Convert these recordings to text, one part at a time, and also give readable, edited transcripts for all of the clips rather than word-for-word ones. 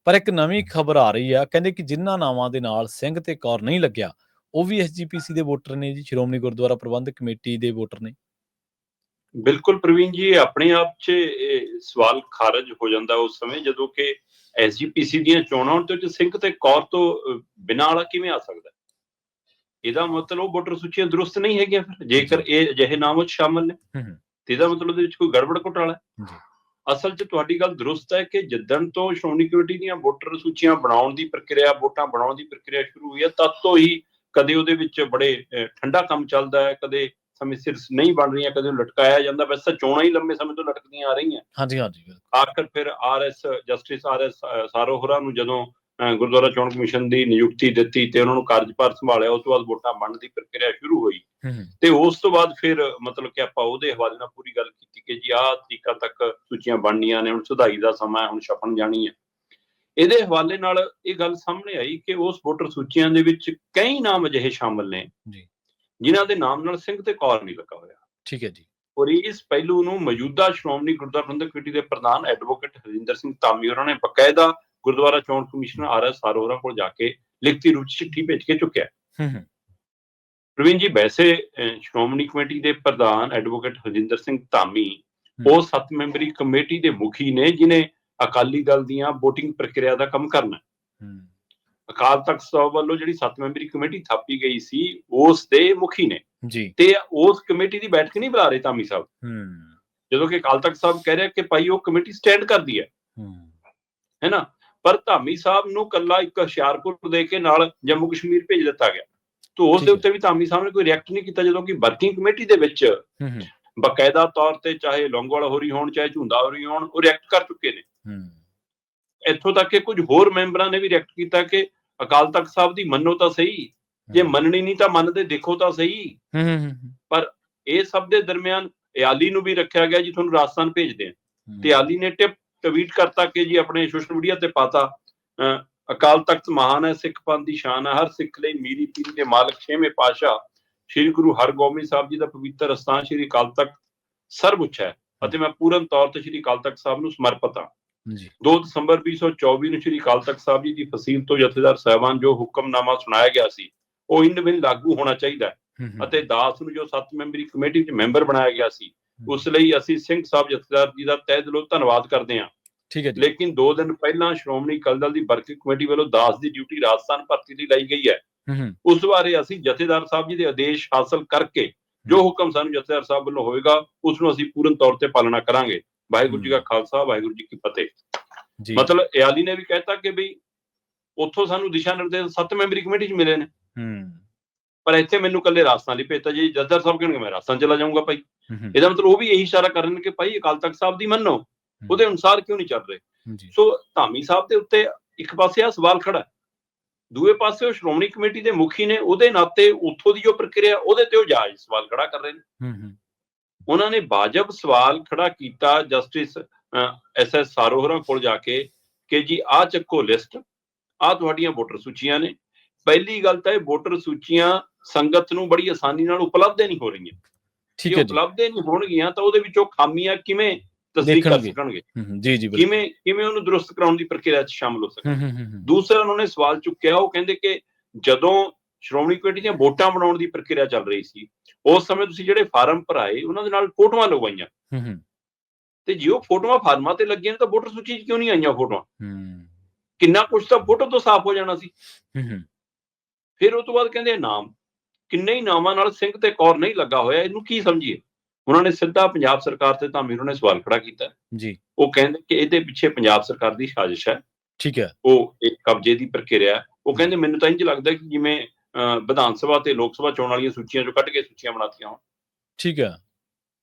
ਪਰ ਇੱਕ ਨਵੀਂ ਖਬਰ ਆ ਰਹੀ ਆ, ਕਹਿੰਦੇ ਕਿ ਜਿਨ੍ਹਾਂ ਨਾਵਾਂ ਦੇ ਨਾਲ ਸਿੰਘ ਤੇ ਕੌਰ ਨਹੀਂ ਲੱਗਿਆ, ਉਹ ਵੀ ਐਸਜੀਪੀਸੀ ਦੇ ਵੋਟਰ ਨੇ ਜੀ, ਸ਼੍ਰੋਮਣੀ ਗੁਰਦੁਆਰਾ ਪ੍ਰਬੰਧਕ ਕਮੇਟੀ ਦੇ ਵੋਟਰ ਨੇ। ਬਿਲਕੁਲ ਪ੍ਰਵੀਨ ਜੀ, ਆਪਣੇ ਆਪ 'ਚ ਸਵਾਲ ਖਾਰਜ ਹੋ ਜਾਂਦਾ ਉਸ ਸਮੇਂ ਜਦੋਂ ਕਿ ਐਸਜੀਪੀਸੀ ਦੀਆਂ ਚੋਣਾਂ ਹੋਣ ਤੇ ਸਿੰਘ ਤੇ ਕੌਰ ਤੋਂ ਬਿਨਾਂ ਵਾਲਾ ਕਿਵੇਂ ਆ ਸਕਦਾ? ਇਹਦਾ ਮਤਲਬ ਉਹ ਵੋਟਰ ਸੂਚੀਆਂ ਦਰੁਸਤ ਨਹੀਂ ਹੈਗੀਆਂ ਫਿਰ, ਜੇਕਰ ਇਹ ਅਜਿਹੇ ਨਾਮ ਉਹ 'ਚ ਸ਼ਾਮਲ ਨੇ ਤੇ ਇਹਦਾ ਮਤਲਬ ਉਹਦੇ ਵਿੱਚ ਕੋਈ ਗੜਬੜ ਘੁਟਾਲਾ ਹੈ। ਅਸਲ 'ਚ ਤੁਹਾਡੀ ਗੱਲ ਦਰੁਸਤ ਹੈ ਕਿ ਜਿੱਦਣ ਤੋਂ ਸ਼੍ਰੋਮਣੀ ਕਮੇਟੀ ਦੀਆਂ ਵੋਟਰ ਸੂਚੀਆਂ ਬਣਾਉਣ ਦੀ ਪ੍ਰਕਿਰਿਆ, ਵੋਟਾਂ ਬਣਾਉਣ ਦੀ ਪ੍ਰਕਿਰਿਆ ਸ਼ੁਰੂ ਹੋਈ ਹੈ, ਤਦ ਤੋਂ ਹੀ ਕਦੇ ਉਹਦੇ ਵਿੱਚ ਬੜੇ ਠੰਡਾ ਕੰਮ ਚੱਲਦਾ ਹੈ, ਕਦੇ ਸਮੇਂ ਸਿਰ ਨਹੀਂ ਬਣ ਰਹੀਆਂ, ਕਦੇ ਲਟਕਾਇਆ ਜਾਂਦਾ। ਵੈਸੇ ਤਾਂ ਚੋਣਾਂ ਹੀ ਲੰਮੇ ਸਮੇਂ ਤੋਂ ਲਟਕਦੀਆਂ ਆ ਰਹੀਆਂ। ਆਖਰ ਫਿਰ ਜਸਟਿਸ ਆਰ ਐਸ ਸਾਰੋ ਹੋਰਾਂ ਨੂੰ ਜਦੋਂ ਗੁਰਦੁਆਰਾ ਚੋਣ ਕਮਿਸ਼ਨ ਦੀ ਨਿਯੁਕਤੀ ਦਿੱਤੀ ਤੇ ਉਹਨਾਂ ਨੂੰ ਕਾਰਜਭਾਰ ਸੰਭਾਲਿਆ, ਉਸ ਤੋਂ ਬਾਅਦ ਵੋਟਾਂ ਬਣਨ ਦੀ ਪ੍ਰਕਿਰਿਆ ਸ਼ੁਰੂ ਹੋਈ ਤੇ ਉਸ ਤੋਂ ਬਾਅਦ ਫਿਰ ਮਤਲਬ ਕਿ ਆਪਾਂ ਉਹਦੇ ਹਵਾਲੇ ਨਾਲ ਪੂਰੀ ਗੱਲ ਕੀਤੀ ਕਿ ਜੀ ਆਹ ਤਰੀਕਾਂ ਤੱਕ ਸੂਚੀਆਂ ਬਣਨੀਆਂ ਨੇ, ਹੁਣ ਸੁਧਾਈ ਦਾ ਸਮਾਂ, ਹੁਣ ਛਪਣ ਜਾਣੀ ਹੈ। ਇਹਦੇ ਹਵਾਲੇ ਨਾਲ ਇਹ ਗੱਲ ਸਾਹਮਣੇ ਆਈ ਕਿ ਉਸ ਵੋਟਰ ਸੂਚੀਆਂ ਦੇ ਵਿੱਚ ਕਈ ਨਾਮ ਅਜਿਹੇ ਸ਼ਾਮਲ ਨੇ ਜਿਨ੍ਹਾਂ ਦੇ ਨਾਮ ਨਾਲ ਸਿੰਘ ਤੇ ਕੌਰ ਨਹੀਂ ਲੱਗਾ ਹੋਇਆ। ਠੀਕ ਹੈ ਜੀ। ਔਰ ਇਸ ਪਹਿਲੂ ਨੂੰ ਮੌਜੂਦਾ ਸ਼੍ਰੋਮਣੀ ਗੁਰਦੁਆਰਾ ਪ੍ਰਬੰਧਕ ਕਮੇਟੀ ਦੇ ਪ੍ਰਧਾਨ ਐਡਵੋਕੇਟ ਹਰਜਿੰਦਰ ਸਿੰਘ ਧਾਮੀ ਹੋਰਾਂ ਨੇ ਬਕਾਇਦਾ ਗੁਰਦੁਆਰਾ ਚੋਣ ਕਮਿਸ਼ਨਰ ਆਰ.ਐਸ. ਸਾਰੋ ਹੋਰਾਂ ਕੋਲ ਜਾ ਕੇ ਲਿਖਤੀ ਰੂਪ 'ਚ ਚਿੱਠੀ ਭੇਜ ਕੇ ਚੁੱਕਿਆ। ਪ੍ਰਵੀਨ ਜੀ, ਵੈਸੇ ਸ਼੍ਰੋਮਣੀ ਕਮੇਟੀ ਦੇ ਪ੍ਰਧਾਨ ਐਡਵੋਕੇਟ ਹਰਜਿੰਦਰ ਸਿੰਘ ਧਾਮੀ ਉਹ 7 ਮੈਂਬਰੀ ਕਮੇਟੀ ਦੇ ਮੁਖੀ ਨੇ ਜਿਨੇ ਅਕਾਲੀ ਦਲ ਦੀਆਂ ਵੋਟਿੰਗ ਪ੍ਰਕਿਰਿਆ ਦਾ ਕੰਮ ਕਰਨਾ। ਅਕਾਲ ਤਖਤ ਸਾਹਿਬ ਵੱਲੋਂ ਜਿਹੜੀ 7 ਮੈਂਬਰੀ ਕਮੇਟੀ ਥਾਪੀ ਗਈ ਸੀ ਉਸ ਦੇ ਮੁਖੀ ਨੇ ਤੇ ਉਸ ਕਮੇਟੀ ਦੀ ਬੈਠਕ ਨਹੀਂ ਬੁਲਾ ਰਹੇ ਧਾਮੀ ਸਾਹਿਬ, ਜਦੋਂ ਕਿ ਅਕਾਲ ਤਖਤ ਸਾਹਿਬ ਕਹਿ ਰਿਹਾ ਕਿ ਭਾਈ ਉਹ ਕਮੇਟੀ ਸਟੈਂਡ ਕਰਦੀ ਹੈ ਨਾ। ਪਰ ਧਾਮੀ ਸਾਹਿਬ ਨੂੰ ਕੱਲਾ ਇੱਕ ਹੁਸ਼ਿਆਰਪੁਰ ਦੇ ਕੇ ਨਾਲ ਜੰਮੂ ਕਸ਼ਮੀਰ ਭੇਜ ਦਿੱਤਾ ਗਿਆ ਤੇ ਉਸ ਦੇ ਉੱਤੇ ਵੀ ਧਾਮੀ ਸਾਹਿਬ ਨੇ ਕੋਈ ਰਿਐਕਟ ਨਹੀਂ ਕੀਤਾ, ਜਦੋਂ ਕਿ ਵਰਕਿੰਗ ਕਮੇਟੀ ਦੇ ਵਿੱਚ ਬਕਾਇਦਾ ਤੌਰ ਤੇ ਚਾਹੇ ਲੌਂਗੋਵਾਲ ਹੋਰੀ ਹੋਣ ਚਾਹੇ ਝੁੰਦਾ ਹੋਰੀ ਹੋਣ ਉਹ ਰਿਐਕਟ ਕਰ ਚੁੱਕੇ ਨੇ। ਇੱਥੋਂ ਤੱਕ ਕਿ ਕੁਝ ਹੋਰ ਮੈਂਬਰਾਂ ਨੇ ਵੀ ਰਿਐਕਟ ਕੀਤਾ ਕਿ ਅਕਾਲ ਤਖਤ ਸਾਹਿਬ ਦੀ ਮੰਨੋ ਤਾਂ ਸਹੀ, ਜੇ ਮੰਨਣੀ ਨਹੀਂ ਤਾਂ ਮੰਨਦੇ ਦੇਖੋ ਤਾਂ ਸਹੀ। ਪਰ ਇਹ ਸਭ ਦੇ ਦਰਮਿਆਨ ਇਆਲੀ ਨੂੰ ਵੀ ਰੱਖਿਆ ਗਿਆ ਜੀ ਤੁਹਾਨੂੰ ਰਾਜਸਥਾਨ ਭੇਜਦੇ ਆ ਤੇ ਇਆਲੀ ਨੇ ਟਵੀਟ ਕਰਤਾ ਕਿ ਜੀ ਆਪਣੇ ਸੋਸ਼ਲ ਮੀਡੀਆ ਤੇ ਪਾਤਾ, ਅਕਾਲ ਤਖਤ ਮਹਾਨ ਹੈ, ਸਿੱਖ ਪੰਥ ਦੀ ਸ਼ਾਨ ਹੈ, ਹਰ ਸਿੱਖ ਲਈ ਮੀਰੀ ਪੀਰੀ ਦੇ ਮਾਲਕ 6ਵੇਂ ਪਾਤਸ਼ਾਹ ਸ਼੍ਰੀ ਗੁਰੂ ਹਰਗੋਬਿੰਦ ਸਾਹਿਬ ਜੀ ਦਾ ਪਵਿੱਤਰ ਅਸਥਾਨ ਸ਼੍ਰੀ ਅਕਾਲ ਤਖਤ ਸਰਵਉੱਚ ਹੈ ਅਤੇ ਮੈਂ ਪੂਰਨ ਤੌਰ ਤੇ ਸ਼੍ਰੀ ਅਕਾਲ ਤਖਤ ਸਾਹਿਬ ਨੂੰ ਸਮਰਪਿਤ ਹਾਂ। 2 ਦਸੰਬਰ 2024 ਨੂੰ ਸ਼੍ਰੀ ਅਕਾਲ ਤਖਤ ਸਾਹਿਬ ਜੀ ਦੀ ਫਸੀਲ ਤੋਂ ਜਥੇਦਾਰ ਸਾਹਿਬਾਨ ਜੋ ਹੁਕਮਨਾਮਾ ਸੁਣਾਇਆ ਗਿਆ ਸੀ ਉਹ ਇੰਨ ਬਿੰਨ ਲਾਗੂ ਹੋਣਾ ਚਾਹੀਦਾ ਹੈ ਅਤੇ ਦਾਸ ਨੂੰ ਜੋ 7 ਮੈਂਬਰੀ ਕਮੇਟੀ ਵਿੱਚ ਮੈਂਬਰ ਬਣਾਇਆ ਗਿਆ ਸੀ ਉਸ ਲਈ ਅਸੀਂ ਸਿੰਘ ਸਾਹਿਬ ਜਥੇਦਾਰ ਜੀ ਦਾ ਤਹਿ ਦਿਲੋਂ ਧੰਨਵਾਦ ਕਰਦੇ ਹਾਂ। ਲੇਕਿਨ 2 ਦਿਨ ਪਹਿਲਾਂ ਸ਼੍ਰੋਮਣੀ ਅਕਾਲੀ ਦਲ ਦੀ ਵਰਕਿੰਗ ਕਮੇਟੀ ਵੱਲੋਂ ਦਾਸ ਦੀ ਡਿਊਟੀ ਰਾਜਸਥਾਨ ਭਰਤੀ ਲਈ ਲਾਈ ਗਈ ਹੈ। ਉਸ ਬਾਰੇ ਅਸੀਂ ਜਥੇਦਾਰ ਸਾਹਿਬ ਜੀ ਦੇ ਆਦੇਸ਼ ਹਾਸਲ ਕਰਕੇ ਜੋ ਹੁਕਮ ਸਾਨੂੰ ਜਥੇਦਾਰ ਸਾਹਿਬ ਵੱਲੋਂ ਹੋਏਗਾ ਉਸ ਨੂੰ ਅਸੀਂ ਪੂਰਨ ਤੌਰ ਤੇ ਪਾਲਣਾ ਕਰਾਂਗੇ। ਵਾਹਿਗੁਰੂ ਜੀ ਕਾ ਖਾਲਸਾ, ਵਾਹਿਗੁਰੂ ਜੀ ਕੀ ਫਤਿਹ। ਮਤਲਬ ਇਆਲੀ ਨੇ ਵੀ ਕਹਿਤਾ ਕਿ ਬਈ ਉੱਥੋਂ ਸਾਨੂੰ ਦਿਸ਼ਾ ਨਿਰਦੇਸ਼ 7 ਮੈਂਬਰੀ ਕਮੇਟੀ 'ਚ ਮਿਲੇ ਨੇ ਪਰ ਇੱਥੇ ਮੈਨੂੰ ਕੱਲੇ ਰਾਜਸਥਾਨ ਲਈ ਭੇਜਤਾ ਜੀ। ਜਥੇਦਾਰ ਸਾਹਿਬ ਕਹਿਣਗੇ ਮੈਂ ਰਾਜਸਥਾਨ ਚਲਾ ਜਾਊਂਗਾ ਭਾਈ। ਇਹਦਾ ਮਤਲਬ ਉਹ ਵੀ ਇਹੀ ਇਸ਼ਾਰਾ ਕਰਨ ਕਿ ਭਾਈ ਅਕਾਲ ਤਖਤ ਸਾਹਿਬ ਦੀ ਮੰਨੋ, ਉਹਦੇ ਅਨੁਸਾਰ ਕਿਉਂ ਨਹੀਂ ਚੱਲ ਰਹੇ। ਸੋ ਧਾਮੀ ਸਾਹਿਬ ਦੇ ਉੱਤੇ ਇੱਕ ਪਾਸੇ ਆ ਸਵਾਲ ਖੜਾ, ਦੂਏ ਪਾਸੇ ਉਹ ਸ਼੍ਰੋਮਣੀ ਕਮੇਟੀ ਦੇ ਮੁਖੀ ਨੇ, ਉਹਦੇ ਨਾਤੇ ਉੱਥੋਂ ਦੀ ਜੋ ਪ੍ਰਕਿਰਿਆ ਉਹਦੇ ਤੇ ਉਹ ਜਾਇਜ਼ ਸਵਾਲ ਖੜਾ ਕਰ ਰਹੇ ਨੇ। ਉਹਨਾਂ ਨੇ ਵਾਜਬ ਸਵਾਲ ਖੜਾ ਕੀਤਾ ਜਸਟਿਸ ਐਸ.ਐਸ. ਸਾਰੋ ਹੋਰਾਂ ਕੋਲ ਜਾ ਕੇ ਕਿ ਜੀ ਆਹ ਚੱਕੋ ਲਿਸਟ, ਆਹ ਤੁਹਾਡੀਆਂ ਵੋਟਰ ਸੂਚੀਆਂ ਨੇ। ਪਹਿਲੀ ਗੱਲ ਤਾਂ ਇਹ ਵੋਟਰ ਸੂਚੀਆਂ ਸੰਗਤ ਨੂੰ ਬੜੀ ਆਸਾਨੀ ਨਾਲ ਉਪਲਬਧ ਨਹੀਂ ਹੋ ਰਹੀਆਂ। ਜੇ ਉਪਲਬਧ ਨਹੀਂ ਹੋਣਗੀਆਂ ਤਾਂ ਉਹਦੇ ਵਿੱਚੋਂ ਖਾਮੀਆਂ ਕਿਵੇਂ ਤਸਦੀਕ ਕਰ ਸਕਣਗੇ, ਕਿਵੇਂ ਉਹਨੂੰ ਦਰੁਸਤ ਕਰਾਉਣ ਦੀ ਪ੍ਰਕਿਰਿਆ 'ਚ ਸ਼ਾਮਲ ਹੋ ਸਕਣਗੇ। ਦੂਸਰਾ ਉਹਨਾਂ ਨੇ ਸਵਾਲ ਚੁੱਕਿਆ, ਉਹ ਕਹਿੰਦੇ ਕਿ ਜਦੋਂ ਸ਼੍ਰੋਮਣੀ ਕਮੇਟੀ ਦੀਆਂ ਵੋਟਾਂ ਬਣਾਉਣ ਦੀ ਪ੍ਰਕਿਰਿਆ ਚੱਲ ਰਹੀ ਸੀ ਉਸ ਸਮੇਂ ਤੁਸੀਂ ਜਿਹੜੇ ਫਾਰਮ ਭਰਾਏ ਉਹਨਾਂ ਦੇ ਨਾਲ ਫੋਟੋਆਂ ਲਗਵਾਈਆਂ ਤੇ ਜੇ ਉਹ ਫੋਟੋਆਂ ਫਾਰਮਾਂ ਤੇ ਲੱਗੀਆਂ ਨੇ ਤਾਂ ਵੋਟਰ ਸੂਚੀ 'ਚ ਕਿਉਂ ਨਹੀਂ ਆਈਆਂ ਫੋਟੋਆਂ? ਕਿੰਨਾ ਕੁਛ ਤਾਂ ਫੋਟੋ ਤੋਂ ਸਾਫ਼ ਹੋ ਜਾਣਾ ਸੀ। ਫਿਰ ਉਹ ਤੋਂ ਬਾਅਦ ਕਹਿੰਦੇ ਨਾਮ, ਕਿੰਨੇ ਹੀ ਨਾਵਾਂ ਨਾਲ ਸਿੰਘ ਤੇ ਕੌਰ ਨਹੀਂ ਲੱਗਾ ਹੋਇਆ, ਇਹਨੂੰ ਕੀ ਸਮਝੀਏ? ਉਹਨਾਂ ਨੇ ਸਿੱਧਾ ਪੰਜਾਬ ਸਰਕਾਰ ਤੇ ਧਾਮੀ ਹੋਰਾਂ ਨੇ ਸਵਾਲ ਖੜਾ ਕੀਤਾ ਜੀ। ਉਹ ਕਹਿੰਦੇ ਕਿ ਇਹਦੇ ਪਿੱਛੇ ਪੰਜਾਬ ਸਰਕਾਰ ਦੀ ਸਾਜ਼ਿਸ਼ ਹੈ। ਉਹ ਇੱਕ ਕਬਜ਼ੇ ਦੀ ਪ੍ਰਕਿਰਿਆ। ਉਹ ਕਹਿੰਦੇ ਮੈਨੂੰ ਤਾਂ ਇੰਝ ਲੱਗਦਾ ਕਿ ਜਿਵੇਂ ਵਿਧਾਨ ਸਭਾ ਤੇ ਲੋਕ ਸਭਾ ਚੋਣ ਵਾਲੀਆਂ ਸੂਚੀਆਂ ਚੋਂ ਕੱਢ ਕੇ ਸੂਚੀਆਂ ਬਣਾਤੀਆਂ ਹੋਣ।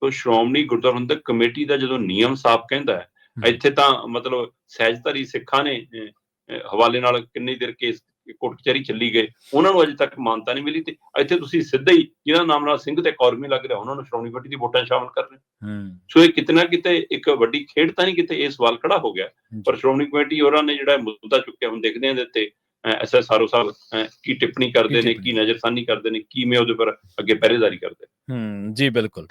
ਤੋ ਸ਼੍ਰੋਮਣੀ ਗੁਰਦੁਆਰਾ ਪ੍ਰਬੰਧਕ ਕਮੇਟੀ ਦਾ ਜਦੋਂ ਨਿਯਮ ਸਾਫ਼ ਕਹਿੰਦਾ ਹੈ, ਇੱਥੇ ਤਾਂ ਮਤਲਬ ਸਹਿਜਧਾਰੀ ਸਿੱਖਾਂ ਨੇ ਹਵਾਲੇ ਨਾਲ ਕਿੰਨੀ ਦੇਰ ਕੇਸ ਕੋਰਟ ਕਚਹਿਰੀ ਚੱਲੀ ਗਏ, ਉਹਨਾਂ ਨੂੰ ਅਜੇ ਤੱਕ ਮਾਨਤਾ ਨਹੀਂ ਮਿਲੀ ਤੇ ਇੱਥੇ ਤੁਸੀਂ ਸਿੱਧਾ ਹੀ ਜਿਹਨਾਂ ਨਾਮ ਨਾਲ ਸਿੰਘ ਤੇ ਕੌਰ ਵੀ ਲੱਗ ਰਿਹਾ ਉਹਨਾਂ ਨੂੰ ਸ਼੍ਰੋਮਣੀ ਕਮੇਟੀ ਦੀ ਵੋਟਾਂ ਸ਼ਾਮਲ ਕਰ ਰਹੇ। ਸੋ ਇਹ ਕਿਤੇ ਨਾ ਕਿਤੇ ਇੱਕ ਵੱਡੀ ਖੇਡ ਤਾਂ ਨਹੀਂ, ਕਿਤੇ ਇਹ ਸਵਾਲ ਖੜਾ ਹੋ ਗਿਆ। ਪਰ ਸ਼੍ਰੋਮਣੀ ਕਮੇਟੀ ਹੋਰਾਂ ਨੇ ਜਿਹੜਾ ਮੁੱਦਾ ਚੁੱਕਿਆ, ਹੁਣ ਦੇਖਦੇ ਹਾਂ ਇਹਦੇ ਉੱਤੇ ਐਸ.ਐਸ. ਸਾਰੋ ਸਾਹਿਬ ਕੀ ਟਿੱਪਣੀ ਕਰਦੇ ਨੇ, ਕੀ ਨਜ਼ਰਸਾਨੀ ਕਰਦੇ ਨੇ, ਕਿਵੇਂ ਉਹਦੇ ਪਰ ਅੱਗੇ ਪਹਿਰੇਦਾਰੀ ਕਰਦੇ। ਜੀ ਬਿਲਕੁਲ।